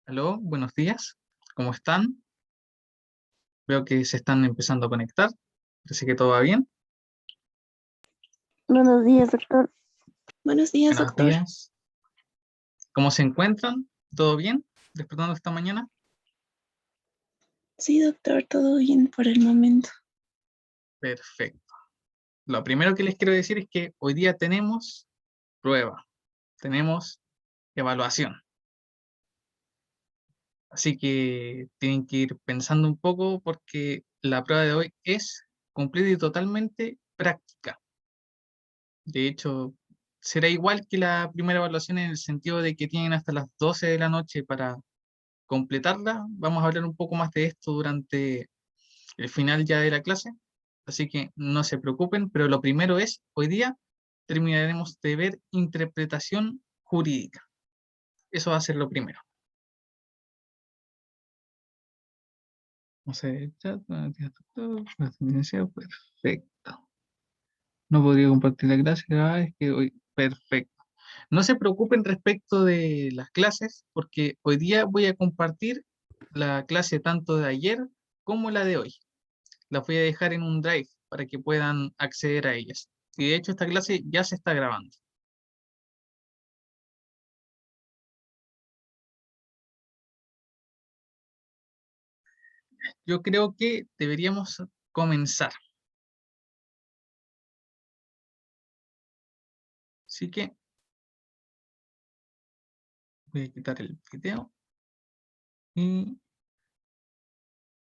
Aló, buenos días. ¿Cómo están? Veo que se están empezando a conectar. Parece que todo va bien. Buenos días, doctor. Buenos días, Buenos doctor. días. ¿Cómo se encuentran? ¿Todo bien? ¿Despertando esta mañana? Sí, doctor, todo bien por el momento. Perfecto. Lo primero que les quiero decir es que hoy día tenemos prueba, tenemos evaluación. Así que tienen que ir pensando un poco porque la prueba de hoy es completa y totalmente práctica. De hecho, será igual que la primera evaluación en el sentido de que tienen hasta las 12 de la noche para completarla. Vamos a hablar un poco más de esto durante el final ya de la clase, así que no se preocupen, pero lo primero es, hoy día terminaremos de ver interpretación jurídica. Eso va a ser lo primero. Vamos a ver el chat. Perfecto. No podría compartir la clase. Es que hoy, perfecto. No se preocupen respecto de las clases, porque hoy día voy a compartir la clase tanto de ayer como la de hoy. Las voy a dejar en un drive para que puedan acceder a ellas. Y de hecho esta clase ya se está grabando. Yo creo que deberíamos comenzar. Así que voy a quitar el video y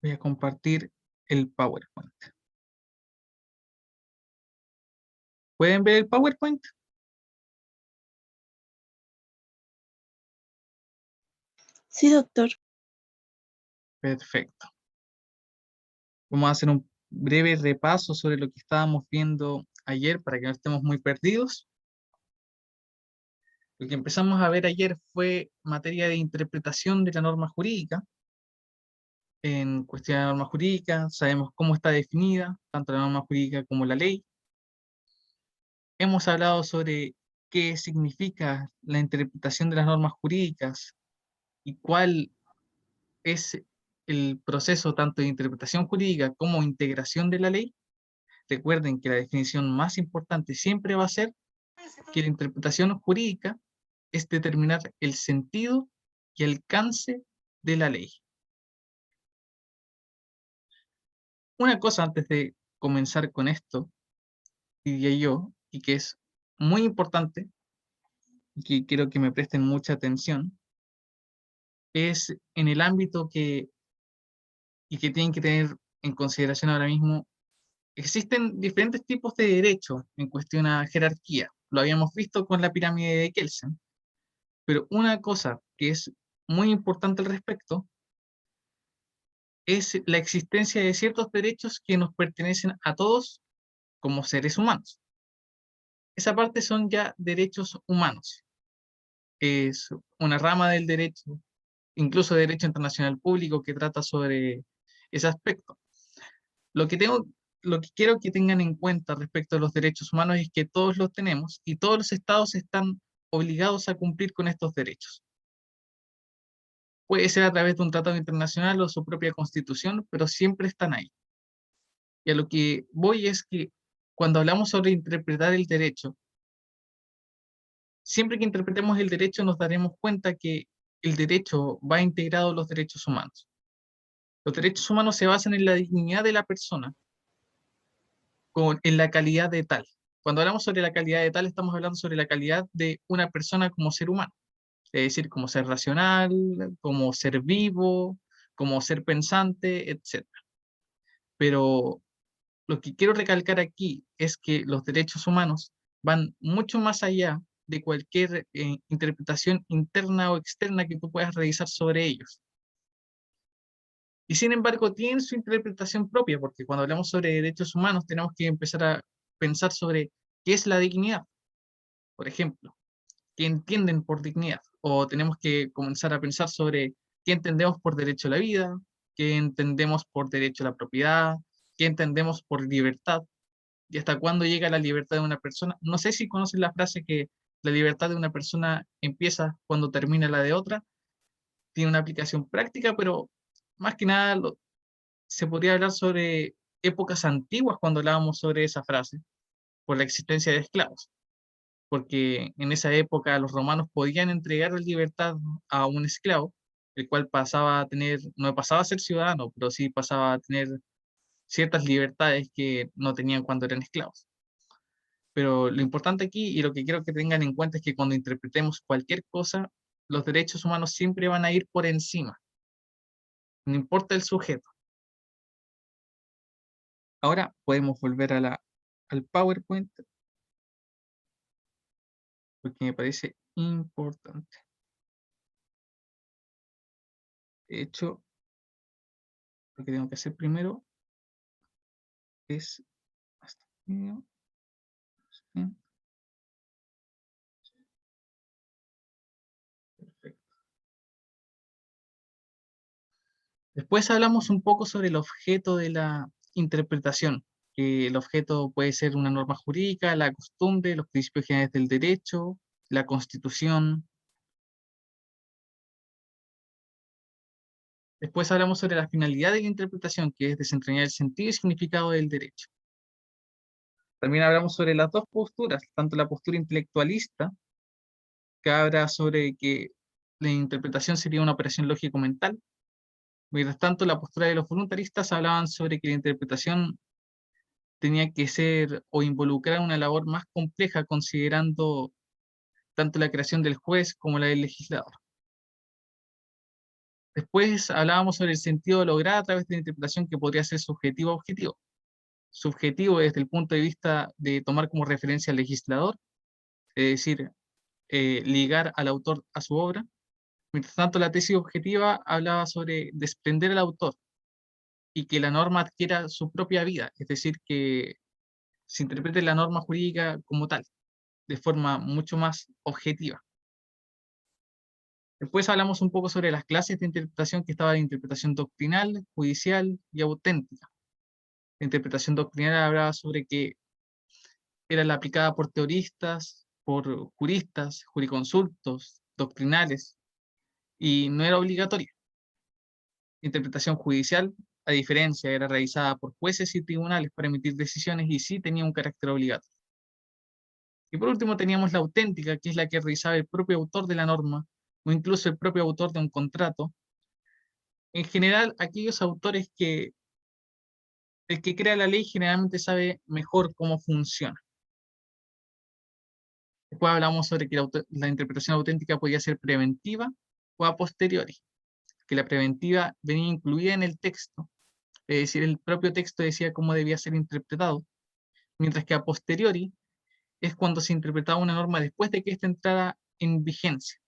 voy a compartir el PowerPoint. ¿Pueden ver el PowerPoint? Sí, doctor. Perfecto. Vamos a hacer un breve repaso sobre lo que estábamos viendo ayer para que no estemos muy perdidos. Lo que empezamos a ver ayer fue materia de interpretación de la norma jurídica. En cuestión de la norma jurídica, sabemos cómo está definida, tanto la norma jurídica como la ley. Hemos hablado sobre qué significa la interpretación de las normas jurídicas y cuál es el proceso tanto de interpretación jurídica como integración de la ley. Recuerden que la definición más importante siempre va a ser que la interpretación jurídica es determinar el sentido y alcance de la ley. Una cosa antes de comenzar con esto, diría yo, y que es muy importante, y que quiero que me presten mucha atención, es en el ámbito y que tienen que tener en consideración ahora mismo, existen diferentes tipos de derechos en cuestión a jerarquía. Lo habíamos visto con la pirámide de Kelsen, pero una cosa que es muy importante al respecto es la existencia de ciertos derechos que nos pertenecen a todos como seres humanos. Esa parte son ya derechos humanos. Es una rama del derecho, incluso derecho internacional público, que trata sobre ese aspecto. Lo que tengo, lo que quiero que tengan en cuenta respecto a los derechos humanos es que todos los tenemos y todos los estados están obligados a cumplir con estos derechos. Puede ser a través de un tratado internacional o su propia constitución, pero siempre están ahí. Y a lo que voy es que cuando hablamos sobre interpretar el derecho, siempre que interpretemos el derecho nos daremos cuenta que el derecho va integrado a los derechos humanos. Los derechos humanos se basan en la dignidad de la persona, en la calidad de tal. Cuando hablamos sobre la calidad de tal, estamos hablando sobre la calidad de una persona como ser humano, es decir, como ser racional, como ser vivo, como ser pensante, etc. Pero lo que quiero recalcar aquí es que los derechos humanos van mucho más allá de cualquier interpretación interna o externa que tú puedas realizar sobre ellos. Y sin embargo, tienen su interpretación propia, porque cuando hablamos sobre derechos humanos tenemos que empezar a pensar sobre qué es la dignidad, por ejemplo, qué entienden por dignidad, o tenemos que comenzar a pensar sobre qué entendemos por derecho a la vida, qué entendemos por derecho a la propiedad, qué entendemos por libertad, y hasta cuándo llega la libertad de una persona. No sé si conocen la frase que la libertad de una persona empieza cuando termina la de otra. tiene una aplicación práctica, pero más que nada se podría hablar sobre épocas antiguas cuando hablábamos sobre esa frase, por la existencia de esclavos, porque en esa época los romanos podían entregar la libertad a un esclavo, el cual pasaba a tener, no pasaba a ser ciudadano, pero sí pasaba a tener ciertas libertades que no tenían cuando eran esclavos. Pero lo importante aquí y lo que quiero que tengan en cuenta es que cuando interpretemos cualquier cosa, los derechos humanos siempre van a ir por encima, no importa el sujeto. Ahora podemos volver al PowerPoint porque me parece importante. De hecho, lo que tengo que hacer primero es hasta aquí, ¿sí? Perfecto. Después hablamos un poco sobre el objeto de la interpretación, que el objeto puede ser una norma jurídica, la costumbre, los principios generales del derecho, la Constitución. Después hablamos sobre la finalidad de la interpretación, que es desentrañar el sentido y significado del derecho. También hablamos sobre las dos posturas, tanto la postura intelectualista, que habla sobre que la interpretación sería una operación lógico-mental. Mientras tanto, la postura de los voluntaristas hablaban sobre que la interpretación tenía que ser o involucrar una labor más compleja, considerando tanto la creación del juez como la del legislador. Después hablábamos sobre el sentido logrado a través de la interpretación, que podría ser subjetivo o objetivo. Subjetivo desde el punto de vista de tomar como referencia al legislador, es decir, ligar al autor a su obra. Mientras tanto, la tesis objetiva hablaba sobre desprender al autor y que la norma adquiera su propia vida, es decir, que se interprete la norma jurídica como tal, de forma mucho más objetiva. Después hablamos un poco sobre las clases de interpretación, que estaba la interpretación doctrinal, judicial y auténtica. La interpretación doctrinal hablaba sobre que era la aplicada por teoristas, por juristas, jurisconsultos, doctrinales, y no era obligatoria. Interpretación judicial, a diferencia, era realizada por jueces y tribunales para emitir decisiones y sí tenía un carácter obligatorio. Y por último teníamos la auténtica, que es la que realizaba el propio autor de la norma o incluso el propio autor de un contrato. En general, aquellos autores que el que crea la ley generalmente sabe mejor cómo funciona. Después hablamos sobre que la interpretación auténtica podía ser preventiva o a posteriori, que la preventiva venía incluida en el texto, es decir, el propio texto decía cómo debía ser interpretado, mientras que a posteriori es cuando se interpretaba una norma después de que ésta entrara en vigencia.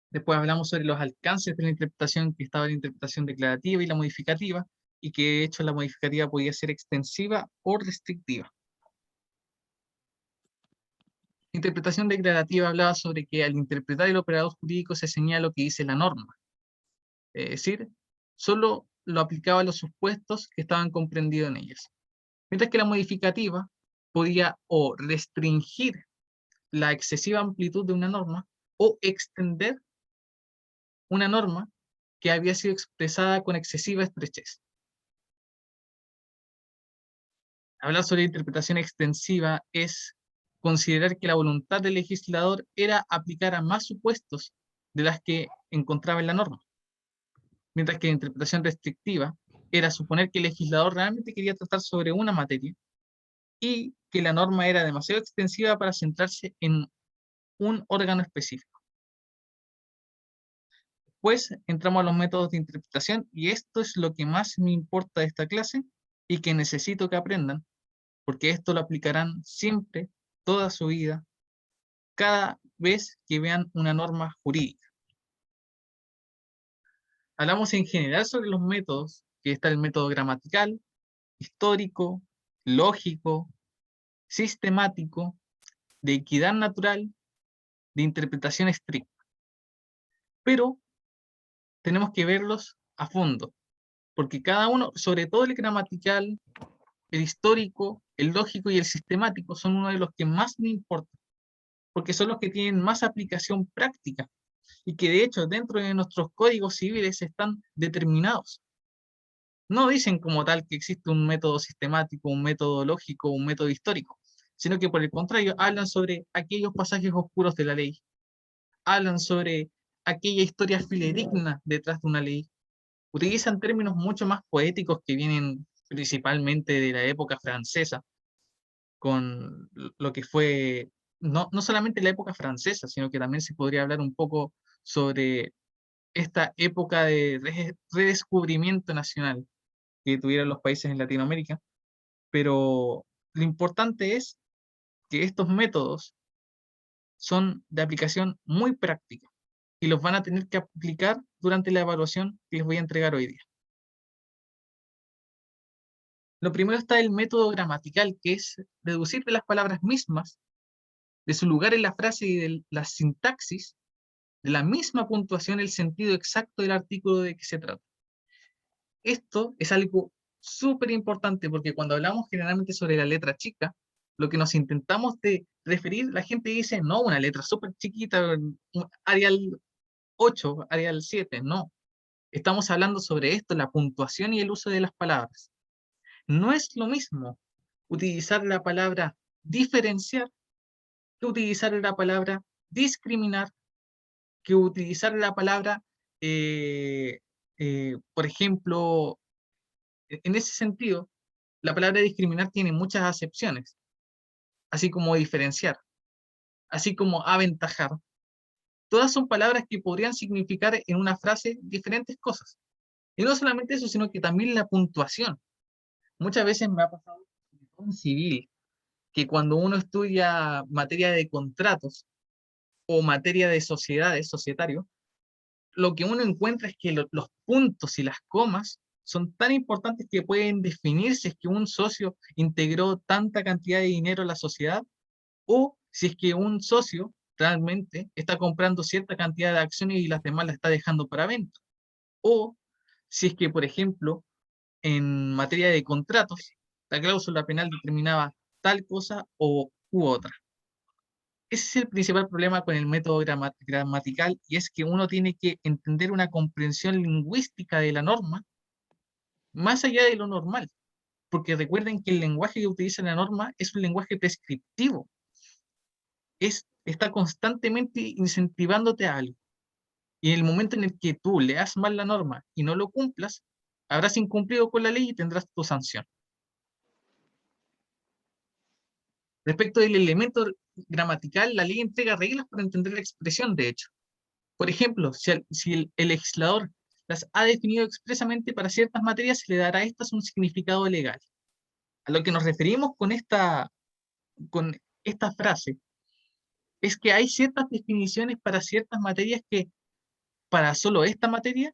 Después hablamos sobre los alcances de la interpretación, que estaba la interpretación declarativa y la modificativa, y que de hecho la modificativa podía ser extensiva o restrictiva. La interpretación declarativa hablaba sobre que al interpretar el operador jurídico se señala lo que dice la norma, es decir, solo lo aplicaba a los supuestos que estaban comprendidos en ellas. Mientras que la modificativa podía o restringir la excesiva amplitud de una norma o extender una norma que había sido expresada con excesiva estrechez. Hablar sobre interpretación extensiva es considerar que la voluntad del legislador era aplicar a más supuestos de las que encontraba en la norma, mientras que la interpretación restrictiva era suponer que el legislador realmente quería tratar sobre una materia y que la norma era demasiado extensiva para centrarse en un órgano específico. Después entramos a los métodos de interpretación y esto es lo que más me importa de esta clase y que necesito que aprendan, porque esto lo aplicarán siempre, toda su vida, cada vez que vean una norma jurídica. Hablamos en general sobre los métodos, que está el método gramatical, histórico, lógico, sistemático, de equidad natural, de interpretación estricta. Pero tenemos que verlos a fondo, porque cada uno, sobre todo el gramatical, el histórico, el lógico y el sistemático, son uno de los que más me importan, porque son los que tienen más aplicación práctica y que de hecho dentro de nuestros códigos civiles están determinados. No dicen como tal que existe un método sistemático, un método lógico, un método histórico, sino que por el contrario hablan sobre aquellos pasajes oscuros de la ley, hablan sobre aquella historia fidedigna detrás de una ley, utilizan términos mucho más poéticos que vienen principalmente de la época francesa, con lo que fue, no solamente la época francesa, sino que también se podría hablar un poco sobre esta época de redescubrimiento nacional que tuvieron los países en Latinoamérica, pero lo importante es que estos métodos son de aplicación muy práctica y los van a tener que aplicar durante la evaluación que les voy a entregar hoy día. Lo primero está el método gramatical, que es deducir de las palabras mismas, de su lugar en la frase y de la sintaxis, de la misma puntuación, el sentido exacto del artículo de que se trata. Esto es algo súper importante porque cuando hablamos generalmente sobre la letra chica, lo que nos intentamos de referir, la gente dice, no, una letra súper chiquita, Arial 8, Arial 7, no. Estamos hablando sobre esto, la puntuación y el uso de las palabras. No es lo mismo utilizar la palabra diferenciar que utilizar la palabra discriminar, que utilizar la palabra, por ejemplo, en ese sentido, la palabra discriminar tiene muchas acepciones, así como diferenciar, así como aventajar. Todas son palabras que podrían significar en una frase diferentes cosas. Y no solamente eso, sino que también la puntuación. Muchas veces me ha pasado en civil que cuando uno estudia materia de contratos o materia de sociedades, societario, lo que uno encuentra es que los puntos y las comas son tan importantes que pueden definir si es que un socio integró tanta cantidad de dinero a la sociedad o si es que un socio realmente está comprando cierta cantidad de acciones y las demás las está dejando para venta. O si es que, por ejemplo, en materia de contratos, la cláusula penal determinaba tal cosa u otra. Ese es el principal problema con el método gramatical y es que uno tiene que entender una comprensión lingüística de la norma más allá de lo normal, porque recuerden que el lenguaje que utiliza la norma es un lenguaje prescriptivo, está constantemente incentivándote a algo. Y en el momento en el que tú leas mal la norma y no lo cumplas, habrás incumplido con la ley y tendrás tu sanción. Respecto del elemento gramatical, la ley entrega reglas para entender la expresión, de hecho. Por ejemplo, si el legislador las ha definido expresamente para ciertas materias, se le dará a estas un significado legal. A lo que nos referimos con esta frase es que hay ciertas definiciones para ciertas materias que para solo esta materia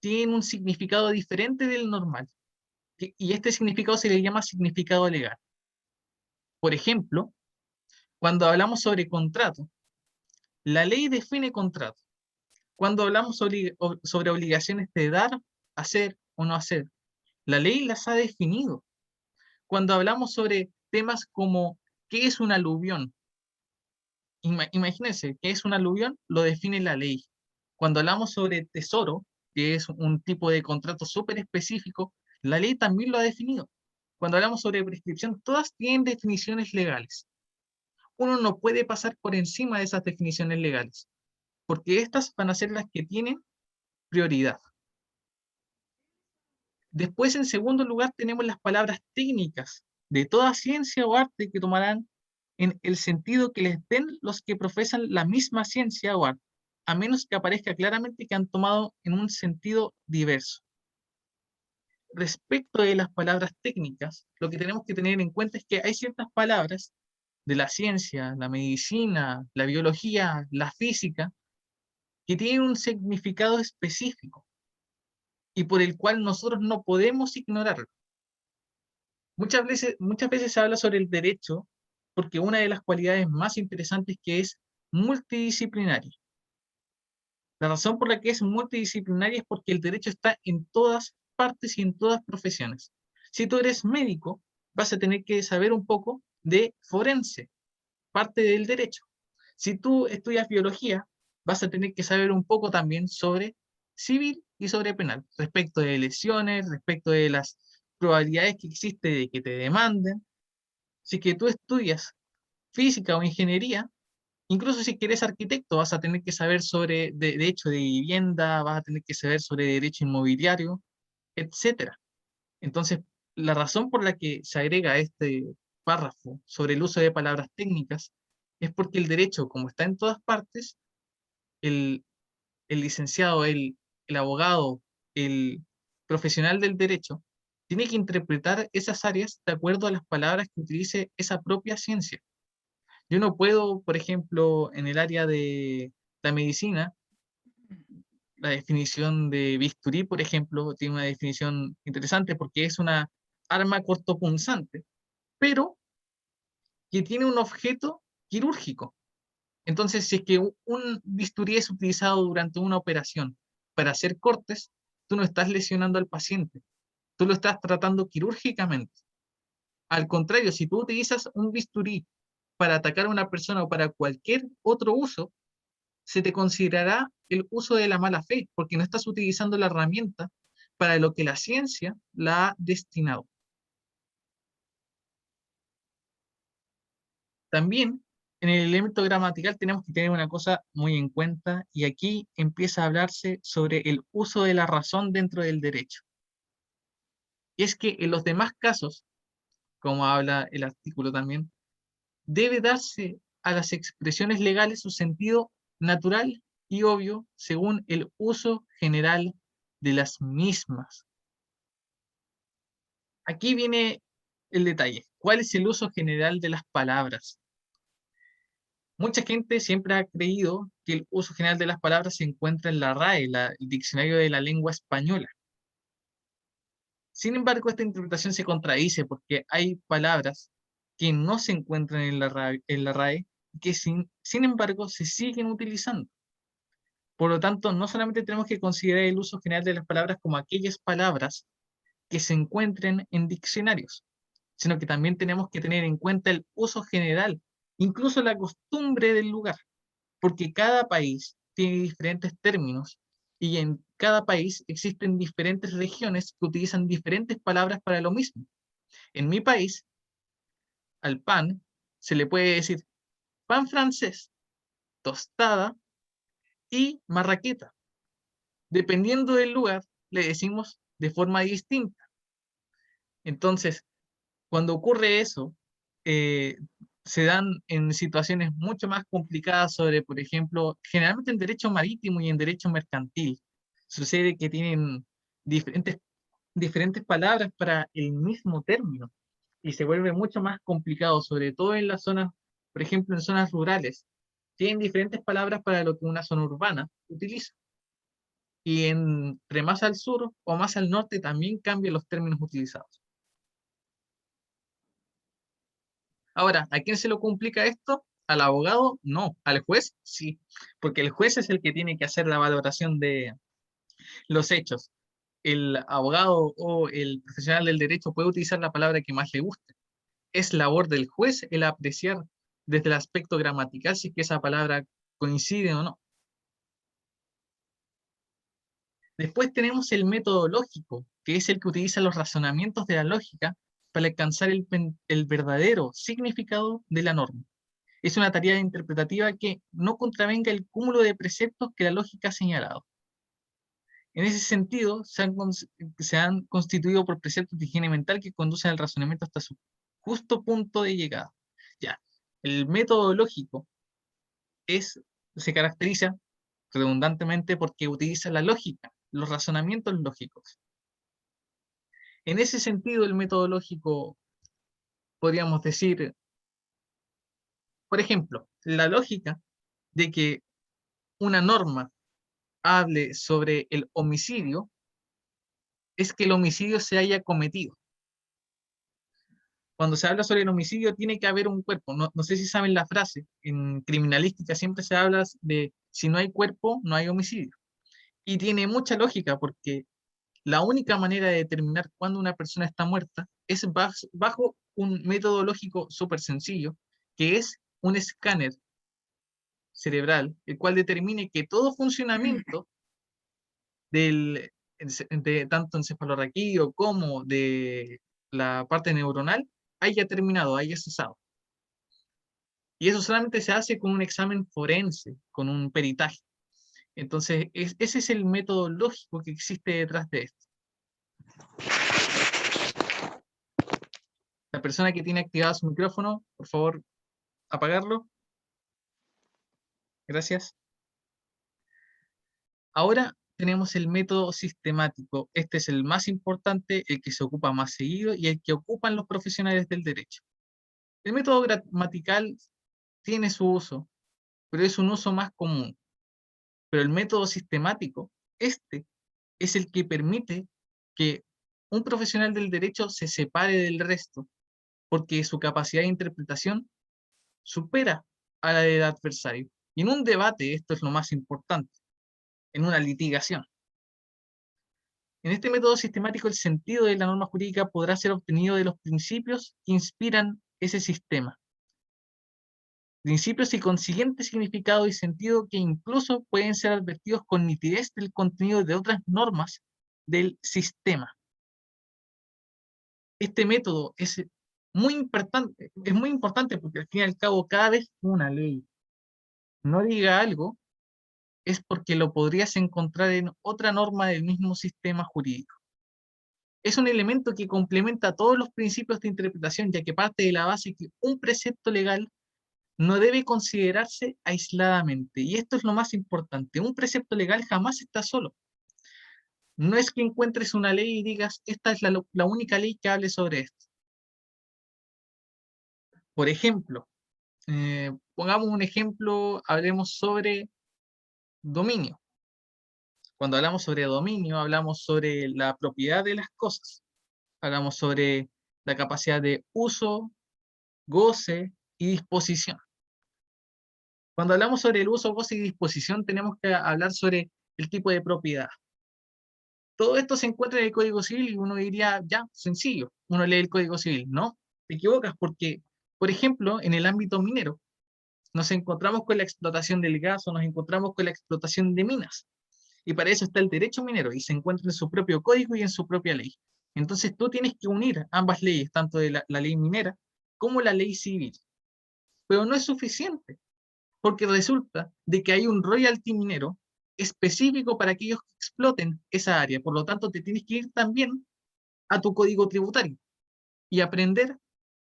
tienen un significado diferente del normal. Y este significado se le llama significado legal. Por ejemplo, cuando hablamos sobre contrato, la ley define contrato. Cuando hablamos sobre obligaciones de dar, hacer o no hacer, la ley las ha definido. Cuando hablamos sobre temas como ¿qué es un aluvión? Imagínense, ¿qué es un aluvión? Lo define la ley. Cuando hablamos sobre tesoro, que es un tipo de contrato súper específico, la ley también lo ha definido. Cuando hablamos sobre prescripción, todas tienen definiciones legales. Uno no puede pasar por encima de esas definiciones legales, porque estas van a ser las que tienen prioridad. Después, en segundo lugar, tenemos las palabras técnicas de toda ciencia o arte que tomarán en el sentido que les den los que profesan la misma ciencia o arte, a menos que aparezca claramente que han tomado en un sentido diverso. Respecto de las palabras técnicas, lo que tenemos que tener en cuenta es que hay ciertas palabras de la ciencia, la medicina, la biología, la física, que tienen un significado específico y por el cual nosotros no podemos ignorarlo. Muchas veces se habla sobre el derecho porque una de las cualidades más interesantes que es multidisciplinario. La razón por la que es multidisciplinaria es porque el derecho está en todas partes y en todas profesiones. Si tú eres médico, vas a tener que saber un poco de forense, parte del derecho. Si tú estudias biología, vas a tener que saber un poco también sobre civil y sobre penal, respecto de lesiones, respecto de las probabilidades que existe de que te demanden. Si que tú estudias física o ingeniería, incluso si quieres arquitecto, vas a tener que saber sobre derecho de vivienda, vas a tener que saber sobre derecho inmobiliario, etcétera. Entonces, la razón por la que se agrega este párrafo sobre el uso de palabras técnicas es porque el derecho, como está en todas partes, el, el licenciado, el abogado, el profesional del derecho, tiene que interpretar esas áreas de acuerdo a las palabras que utilice esa propia ciencia. Yo no puedo, por ejemplo, en el área de la medicina, la definición de bisturí, por ejemplo, tiene una definición interesante porque es una arma cortopunzante, pero que tiene un objeto quirúrgico. Entonces, si es que un bisturí es utilizado durante una operación para hacer cortes, tú no estás lesionando al paciente, tú lo estás tratando quirúrgicamente. Al contrario, si tú utilizas un bisturí para atacar a una persona o para cualquier otro uso, se te considerará el uso de la mala fe, porque no estás utilizando la herramienta para lo que la ciencia la ha destinado. También en el elemento gramatical tenemos que tener una cosa muy en cuenta y aquí empieza a hablarse sobre el uso de la razón dentro del derecho. Y es que en los demás casos, como habla el artículo también, debe darse a las expresiones legales su sentido natural y obvio según el uso general de las mismas. Aquí viene el detalle. ¿Cuál es el uso general de las palabras? Mucha gente siempre ha creído que el uso general de las palabras se encuentra en la RAE, el Diccionario de la Lengua Española. Sin embargo, esta interpretación se contradice porque hay palabras que no se encuentran en la RAE y que sin embargo se siguen utilizando. Por lo tanto, no solamente tenemos que considerar el uso general de las palabras como aquellas palabras que se encuentren en diccionarios, sino que también tenemos que tener en cuenta el uso general, incluso la costumbre del lugar, porque cada país tiene diferentes términos y en cada país existen diferentes regiones que utilizan diferentes palabras para lo mismo. En mi país, al pan se le puede decir pan francés, tostada y marraqueta. Dependiendo del lugar, le decimos de forma distinta. Entonces, cuando ocurre eso, eh, se dan en situaciones mucho más complicadas sobre, por ejemplo, generalmente en derecho marítimo y en derecho mercantil. Sucede que tienen diferentes, diferentes palabras para el mismo término y se vuelve mucho más complicado, sobre todo en las zonas, por ejemplo, en zonas rurales. Tienen diferentes palabras para lo que una zona urbana utiliza. Y entre más al sur o más al norte también cambian los términos utilizados. Ahora, ¿a quién se lo complica esto? ¿Al abogado? No. ¿Al juez? Sí. Porque el juez es el que tiene que hacer la valoración de los hechos. El abogado o el profesional del derecho puede utilizar la palabra que más le guste. Es labor del juez el apreciar desde el aspecto gramatical si es que esa palabra coincide o no. Después tenemos el método lógico, que es el que utiliza los razonamientos de la lógica para alcanzar el verdadero significado de la norma. Es una tarea interpretativa que no contravenga el cúmulo de preceptos que la lógica ha señalado. En ese sentido, se han constituido por preceptos de higiene mental que conducen al razonamiento hasta su justo punto de llegada. Ya, el método lógico se caracteriza redundantemente porque utiliza la lógica, los razonamientos lógicos. En ese sentido, el método lógico, podríamos decir, por ejemplo, la lógica de que una norma hable sobre el homicidio es que el homicidio se haya cometido. Cuando se habla sobre el homicidio tiene que haber un cuerpo. No, no sé si saben la frase, en criminalística siempre se habla de si no hay cuerpo, no hay homicidio. Y tiene mucha lógica porque la única manera de determinar cuándo una persona está muerta es bajo un método lógico súper sencillo, que es un escáner cerebral, el cual determine que todo funcionamiento de tanto encefalorraquídeo como de la parte neuronal haya terminado, haya cesado. Y eso solamente se hace con un examen forense, con un peritaje. Entonces, ese es el método lógico que existe detrás de esto. La persona que tiene activado su micrófono, por favor, apagarlo. Gracias. Ahora tenemos el método sistemático. Este es el más importante, el que se ocupa más seguido y el que ocupan los profesionales del derecho. El método gramatical tiene su uso, pero es un uso más común. Pero el método sistemático, este es el que permite que un profesional del derecho se separe del resto, porque su capacidad de interpretación supera a la del adversario. Y en un debate esto es lo más importante, en una litigación. En este método sistemático el sentido de la norma jurídica podrá ser obtenido de los principios que inspiran ese sistema. Principios y consiguiente significado y sentido que incluso pueden ser advertidos con nitidez del contenido de otras normas del sistema. Este método es muy importante porque al fin y al cabo cada vez que una ley no diga algo es porque lo podrías encontrar en otra norma del mismo sistema jurídico. Es un elemento que complementa todos los principios de interpretación, ya que parte de la base que un precepto legal no debe considerarse aisladamente. Y esto es lo más importante. Un precepto legal jamás está solo. No es que encuentres una ley y digas, esta es la única ley que hable sobre esto. Por ejemplo, pongamos un ejemplo, hablemos sobre dominio. Cuando hablamos sobre dominio, hablamos sobre la propiedad de las cosas. Hablamos sobre la capacidad de uso, goce y disposición. Cuando hablamos sobre el uso, goce y disposición, tenemos que hablar sobre el tipo de propiedad. Todo esto se encuentra en el Código Civil y uno diría, ya, sencillo, uno lee el Código Civil. No, te equivocas porque, por ejemplo, en el ámbito minero, nos encontramos con la explotación del gas o nos encontramos con la explotación de minas. Y para eso está el derecho minero y se encuentra en su propio código y en su propia ley. Entonces tú tienes que unir ambas leyes, tanto de la ley minera como la ley civil. Pero no es suficiente, porque resulta de que hay un royalty minero específico para aquellos que exploten esa área. Por lo tanto, te tienes que ir también a tu código tributario y aprender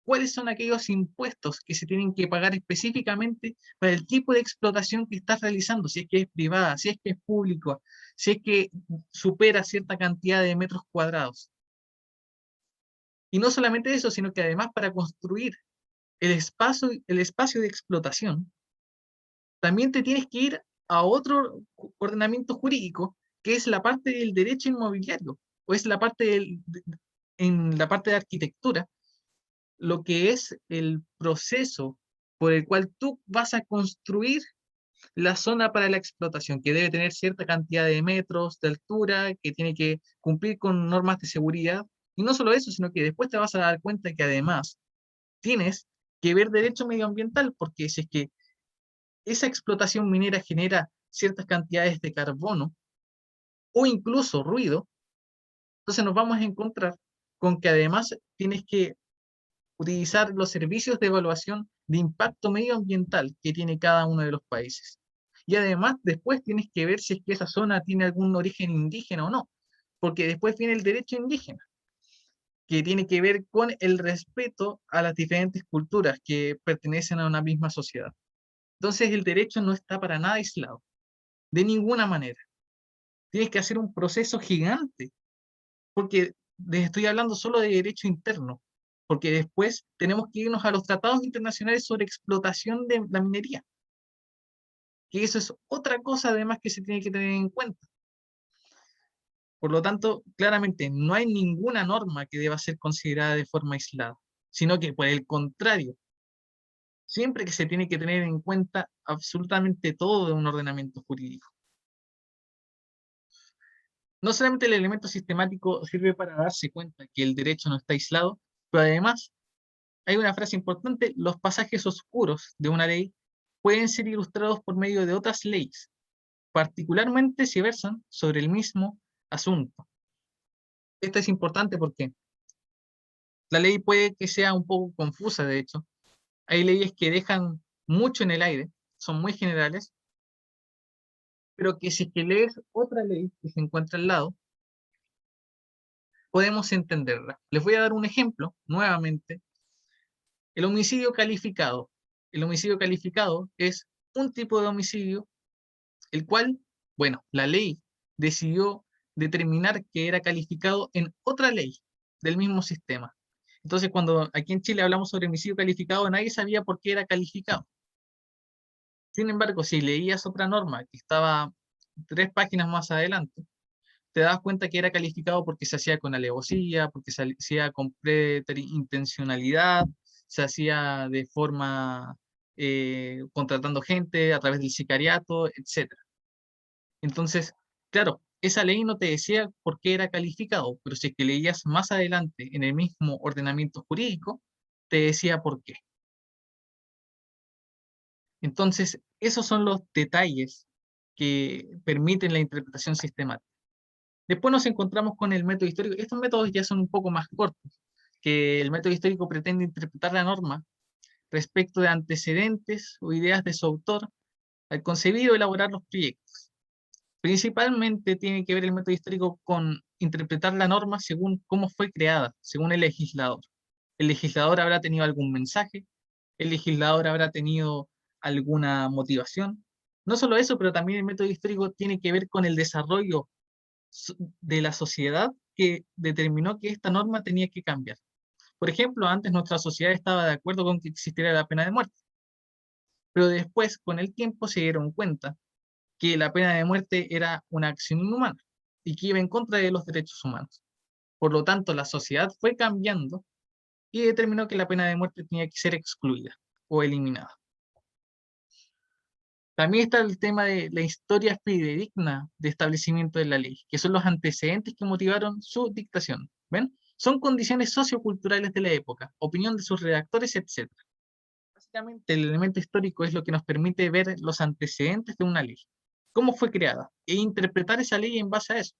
cuáles son aquellos impuestos que se tienen que pagar específicamente para el tipo de explotación que estás realizando, si es que es privada, si es que es público, si es que supera cierta cantidad de metros cuadrados. Y no solamente eso, sino que además para construir el espacio de explotación, también te tienes que ir a otro ordenamiento jurídico, que es la parte del derecho inmobiliario, o es la parte en la parte de arquitectura, lo que es el proceso por el cual tú vas a construir la zona para la explotación, que debe tener cierta cantidad de metros de altura, que tiene que cumplir con normas de seguridad. Y no solo eso, sino que después te vas a dar cuenta que además tienes que ver derecho medioambiental, porque si es que esa explotación minera genera ciertas cantidades de carbono o incluso ruido, entonces nos vamos a encontrar con que además tienes que utilizar los servicios de evaluación de impacto medioambiental que tiene cada uno de los países. Y además después tienes que ver si es que esa zona tiene algún origen indígena o no, porque después viene el derecho indígena, que tiene que ver con el respeto a las diferentes culturas que pertenecen a una misma sociedad. Entonces el derecho no está para nada aislado, de ninguna manera. Tienes que hacer un proceso gigante, porque les estoy hablando solo de derecho interno, porque después tenemos que irnos a los tratados internacionales sobre explotación de la minería, que eso es otra cosa además que se tiene que tener en cuenta. Por lo tanto, claramente no hay ninguna norma que deba ser considerada de forma aislada, sino que por el contrario, siempre que se tiene que tener en cuenta absolutamente todo de un ordenamiento jurídico. No solamente el elemento sistemático sirve para darse cuenta que el derecho no está aislado, pero además hay una frase importante: los pasajes oscuros de una ley pueden ser ilustrados por medio de otras leyes, particularmente si versan sobre el mismo asunto. Esto es importante porque la ley puede que sea un poco confusa, de hecho. Hay leyes que dejan mucho en el aire, son muy generales, pero que si es que lees otra ley que se encuentra al lado, podemos entenderla. Les voy a dar un ejemplo, nuevamente. El homicidio calificado. El homicidio calificado es un tipo de homicidio, el cual, bueno, la ley decidió determinar que era calificado en otra ley del mismo sistema. Entonces, cuando aquí en Chile hablamos sobre homicidio calificado, nadie sabía por qué era calificado. Sin embargo, si leías otra norma que estaba 3 páginas más adelante, te das cuenta que era calificado porque se hacía con alevosía, porque se hacía con preterintencionalidad, se hacía de forma contratando gente a través del sicariato, etc. Entonces, claro, esa ley no te decía por qué era calificado, pero si es que leías más adelante en el mismo ordenamiento jurídico, te decía por qué. Entonces, esos son los detalles que permiten la interpretación sistemática. Después nos encontramos con el método histórico. Estos métodos ya son un poco más cortos, que el método histórico pretende interpretar la norma respecto de antecedentes o ideas de su autor al concebir o elaborar los proyectos. Principalmente tiene que ver el método histórico con interpretar la norma según cómo fue creada, según el legislador. El legislador habrá tenido algún mensaje, el legislador habrá tenido alguna motivación. No solo eso, pero también el método histórico tiene que ver con el desarrollo de la sociedad que determinó que esta norma tenía que cambiar. Por ejemplo, antes nuestra sociedad estaba de acuerdo con que existiera la pena de muerte, pero después, con el tiempo, se dieron cuenta que la pena de muerte era una acción inhumana y que iba en contra de los derechos humanos. Por lo tanto, la sociedad fue cambiando y determinó que la pena de muerte tenía que ser excluida o eliminada. También está el tema de la historia fidedigna de establecimiento de la ley, que son los antecedentes que motivaron su dictación. ¿Ven? Son condiciones socioculturales de la época, opinión de sus redactores, etc. Básicamente, el elemento histórico es lo que nos permite ver los antecedentes de una ley, cómo fue creada, e interpretar esa ley en base a eso.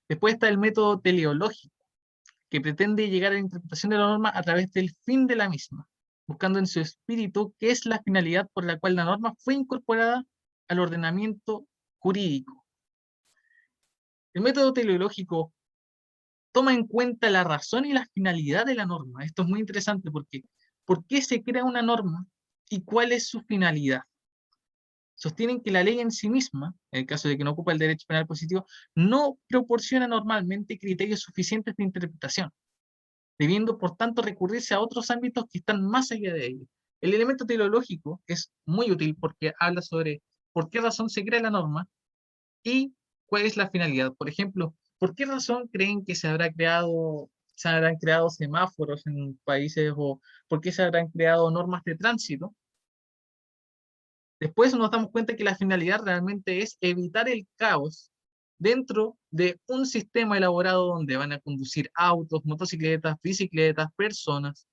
Después está el método teleológico, que pretende llegar a la interpretación de la norma a través del fin de la misma, buscando en su espíritu qué es la finalidad por la cual la norma fue incorporada al ordenamiento jurídico. El método teleológico toma en cuenta la razón y la finalidad de la norma. Esto es muy interesante porque ¿por qué se crea una norma y cuál es su finalidad? Sostienen que la ley en sí misma, en el caso de que no ocupa el derecho penal positivo, no proporciona normalmente criterios suficientes de interpretación, debiendo por tanto recurrirse a otros ámbitos que están más allá de ello. El elemento teleológico es muy útil porque habla sobre por qué razón se crea la norma y cuál es la finalidad. Por ejemplo, ¿por qué razón creen que se habrán creado semáforos en países o por qué se habrán creado normas de tránsito? Después nos damos cuenta que la finalidad realmente es evitar el caos dentro de un sistema elaborado donde van a conducir autos, motocicletas, bicicletas, personas.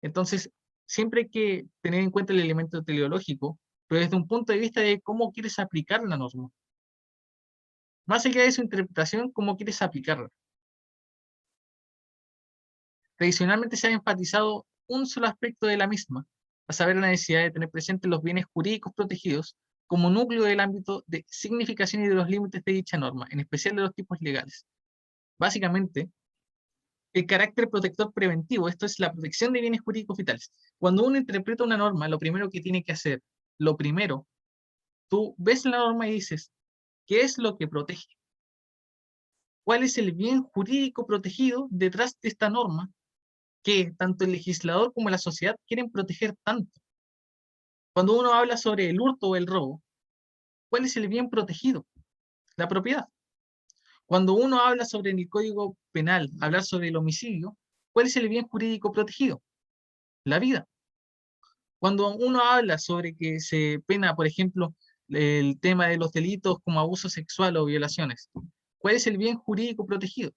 Entonces, siempre hay que tener en cuenta el elemento teleológico, pero desde un punto de vista de cómo quieres aplicar la norma. Más allá de su interpretación, cómo quieres aplicarla. Tradicionalmente se ha enfatizado un solo aspecto de la misma, a saber la necesidad de tener presentes los bienes jurídicos protegidos como núcleo del ámbito de significación y de los límites de dicha norma, en especial de los tipos legales. Básicamente, el carácter protector preventivo, esto es la protección de bienes jurídicos vitales. Cuando uno interpreta una norma, lo primero que tiene que hacer, lo primero, tú ves la norma y dices, ¿qué es lo que protege? ¿Cuál es el bien jurídico protegido detrás de esta norma que tanto el legislador como la sociedad quieren proteger tanto? Cuando uno habla sobre el hurto o el robo, ¿cuál es el bien protegido? La propiedad. Cuando uno habla sobre el Código Penal, hablar sobre el homicidio, ¿cuál es el bien jurídico protegido? La vida. Cuando uno habla sobre que se pena, por ejemplo, el tema de los delitos como abuso sexual o violaciones, ¿cuál es el bien jurídico protegido?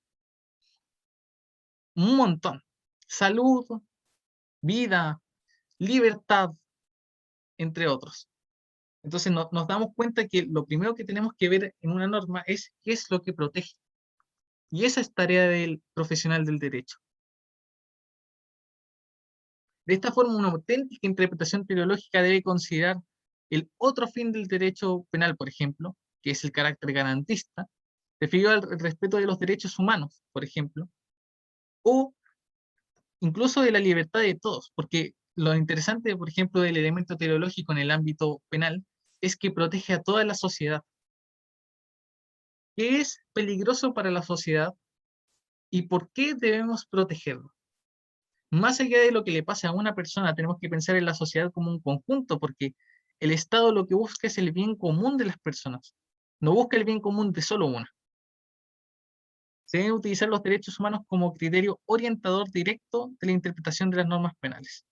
Un montón. Salud, vida, libertad, entre otros. Entonces nos damos cuenta que lo primero que tenemos que ver en una norma es qué es lo que protege. Y esa es tarea del profesional del derecho. De esta forma, una auténtica interpretación teleológica debe considerar el otro fin del derecho penal, por ejemplo, que es el carácter garantista, referido al respeto de los derechos humanos, por ejemplo, o incluso de la libertad de todos, porque lo interesante, por ejemplo, del elemento teleológico en el ámbito penal es que protege a toda la sociedad. ¿Qué es peligroso para la sociedad y por qué debemos protegerlo? Más allá de lo que le pase a una persona, tenemos que pensar en la sociedad como un conjunto, porque el Estado lo que busca es el bien común de las personas, no busca el bien común de solo una. Se deben utilizar los derechos humanos como criterio orientador directo de la interpretación de las normas penales.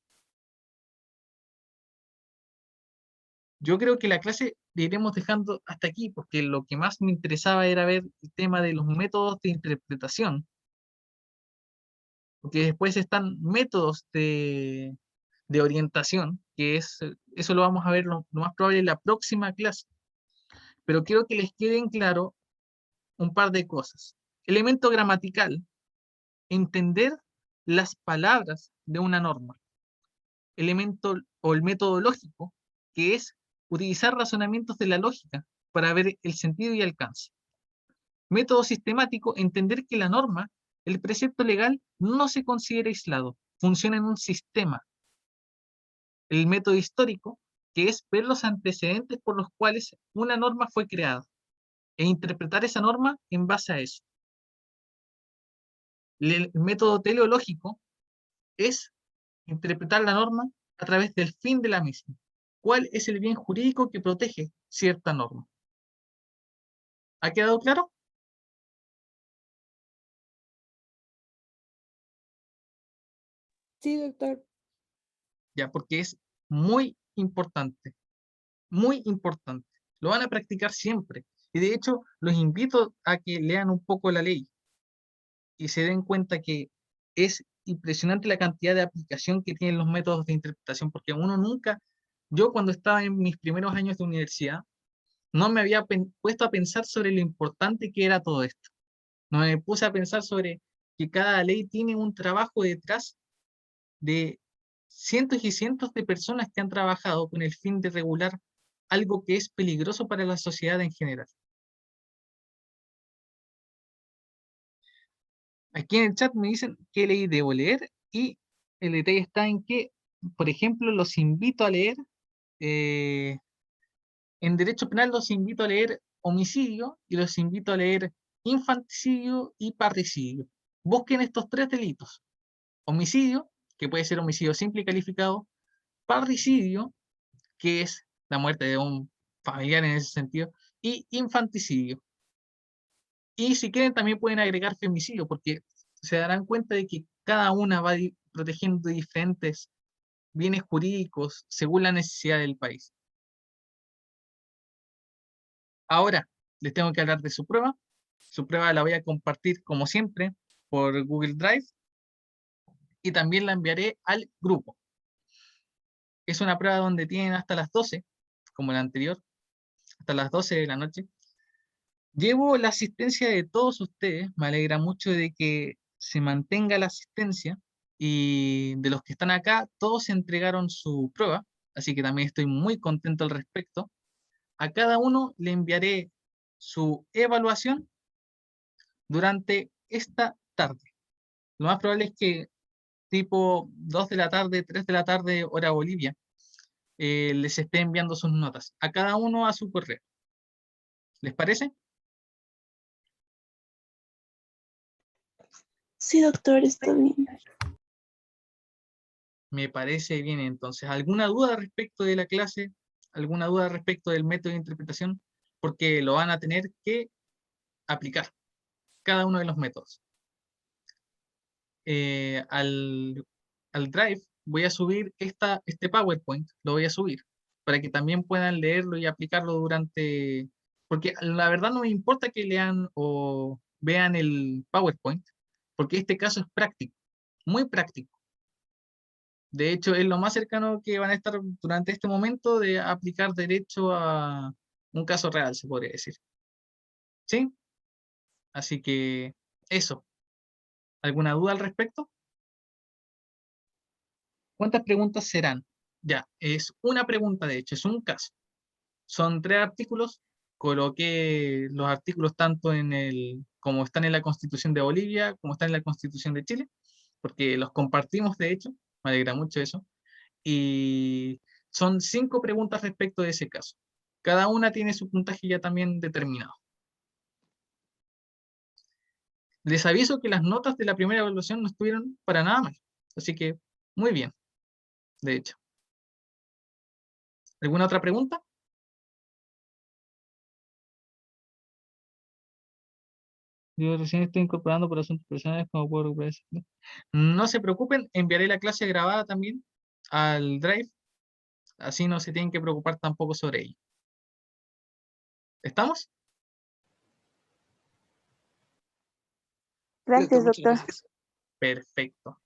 Yo creo que la clase la iremos dejando hasta aquí, porque lo que más me interesaba era ver el tema de los métodos de interpretación, porque después están métodos de orientación, que es, eso lo vamos a ver lo más probable en la próxima clase. Pero quiero que les queden claro un par de cosas. Elemento gramatical, entender las palabras de una norma. Elemento o el método lógico, que es utilizar razonamientos de la lógica para ver el sentido y alcance. Método sistemático, entender que la norma, el precepto legal, no se considera aislado, funciona en un sistema. El método histórico, que es ver los antecedentes por los cuales una norma fue creada e interpretar esa norma en base a eso. El método teleológico es interpretar la norma a través del fin de la misma. ¿Cuál es el bien jurídico que protege cierta norma? ¿Ha quedado claro? Sí, doctor. Ya, porque es muy importante, muy importante. Lo van a practicar siempre. Y de hecho, los invito a que lean un poco la ley y se den cuenta que es impresionante la cantidad de aplicación que tienen los métodos de interpretación, porque uno nunca, yo cuando estaba en mis primeros años de universidad, no me había puesto a pensar sobre lo importante que era todo esto. No me puse a pensar sobre que cada ley tiene un trabajo detrás de cientos y cientos de personas que han trabajado con el fin de regular algo que es peligroso para la sociedad en general. Aquí en el chat me dicen qué ley debo leer y el detalle está en que, por ejemplo, los invito a leer, eh, en derecho penal los invito a leer homicidio y los invito a leer infanticidio y parricidio. Busquen estos tres delitos. Homicidio, que puede ser homicidio simple y calificado, parricidio, que es la muerte de un familiar en ese sentido, y infanticidio. Y si quieren también pueden agregar femicidio, porque se darán cuenta de que cada una va protegiendo diferentes bienes jurídicos según la necesidad del país. Ahora les tengo que hablar de su prueba. Su prueba la voy a compartir como siempre por Google Drive y también la enviaré al grupo. Es una prueba donde tienen hasta las 12, como la anterior, hasta las 12 de la noche. Llevo la asistencia de todos ustedes, me alegra mucho de que se mantenga la asistencia y de los que están acá, todos entregaron su prueba, así que también estoy muy contento al respecto. A cada uno le enviaré su evaluación durante esta tarde. Lo más probable es que tipo 2 de la tarde, 3 de la tarde, hora Bolivia, les esté enviando sus notas, a cada uno a su correo. ¿Les parece? Sí, doctor, está bien. Me parece bien, entonces. ¿Alguna duda respecto de la clase? ¿Alguna duda respecto del método de interpretación? Porque lo van a tener que aplicar, cada uno de los métodos. Al Drive voy a subir este PowerPoint, lo voy a subir, para que también puedan leerlo y aplicarlo durante... Porque la verdad no me importa que lean o vean el PowerPoint, porque este caso es práctico, muy práctico. De hecho, es lo más cercano que van a estar durante este momento de aplicar derecho a un caso real, se podría decir. ¿Sí? Así que eso. ¿Alguna duda al respecto? ¿Cuántas preguntas serán? Ya, es una pregunta de hecho, es un caso. Son 3 artículos. Coloqué los artículos tanto como están en la Constitución de Bolivia, como están en la Constitución de Chile, porque los compartimos de hecho, me alegra mucho eso. Y son 5 preguntas respecto de ese caso. Cada una tiene su puntaje ya también determinado. Les aviso que las notas de la primera evaluación no estuvieron para nada mal. Así que, muy bien, de hecho. ¿Alguna otra pregunta? Yo recién estoy incorporando por asuntos personales como puedo recuperar ese tiempo. No se preocupen, enviaré la clase grabada también al Drive, así no se tienen que preocupar tampoco sobre ello. ¿Estamos? Gracias, Muchas doctor. gracias. Perfecto.